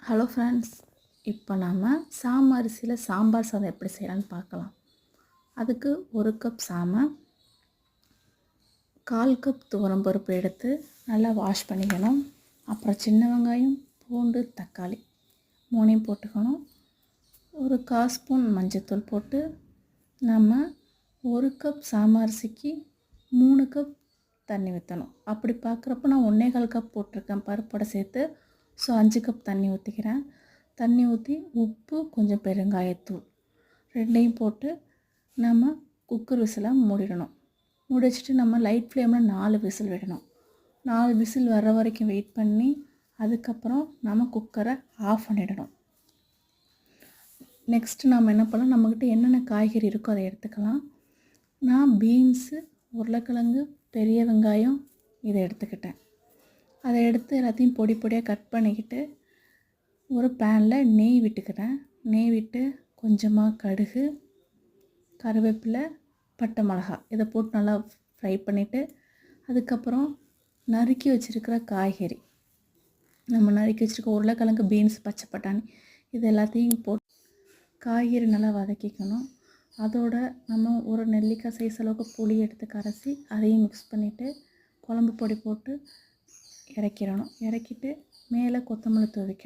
Hello friends, இப்போ நாம் சாம அரிசியில் சாம்பார் சாதம் எப்படி செய்யலான்னு பார்க்கலாம். அதுக்கு 1 கப் சாமை, 1/4 கப் துவரம்பருப்பு எடுத்து நல்லா வாஷ் பண்ணிக்கணும். அப்புறம் சின்ன வெங்காயம், பூண்டு, தக்காளி 3 போட்டுக்கணும். ஒரு 1/4 ஸ்பூன் மஞ்சத்தூள் போட்டு நம்ம 1 கப் சாம அரிசிக்கு 3 கப் தண்ணி ஊற்றணும். அப்படி பார்க்குறப்ப நான் 1/4 கப் போட்டிருக்கேன் பருப்போட சேர்த்து. ஸோ 5 கப் தண்ணி ஊற்றிக்கிறேன். தண்ணி ஊற்றி உப்பு, கொஞ்சம் பெருங்காயத்தூள் 2யும் போட்டு நம்ம குக்கர் விசிலாக மூடிடணும். மூடி வச்சுட்டு நம்ம லைட் ஃப்ளேமில் 4 விசில் விடணும். 4 விசில் வர்ற வரைக்கும் வெயிட் பண்ணி அதுக்கப்புறம் நம்ம குக்கரை ஆஃப் பண்ணிடணும். நெக்ஸ்ட்டு நம்ம என்ன பண்ணலாம், நம்மக்கிட்ட என்னென்ன காய்கறி இருக்கோ அதை எடுத்துக்கலாம். நான் பீன்ஸு, உருளைக்கிழங்கு, பெரிய வெங்காயம் இதை எடுத்துக்கிட்டேன். அதை எடுத்து எல்லாத்தையும் பொடி பொடியாக கட் பண்ணிக்கிட்டு ஒரு பேனில் நெய் விட்டுக்கிறேன். நெய் விட்டு கொஞ்சமாக கடுகு, கருவேப்பிலை, பட்டை மிளகாய் இதை போட்டு நல்லா ஃப்ரை பண்ணிவிட்டு அதுக்கப்புறம் நறுக்கி வச்சுருக்கிற காய்கறி, நம்ம நறுக்கி வச்சுருக்க உருளைக்கிழங்கு, பீன்ஸ், பச்சை பட்டாணி இது எல்லாத்தையும் போட்டு காய்கறி நல்லா வதக்கிக்கணும். அதோட நம்ம ஒரு நெல்லிக்காய் சைஸ் அளவுக்கு புளி எடுத்து கரைச்சி அதையும் மிக்ஸ் பண்ணிவிட்டு குழம்பு பொடி போட்டு இறக்கிடணும். இறக்கிட்டு மேலே கொத்தமல்லி தூவிக்கணும்.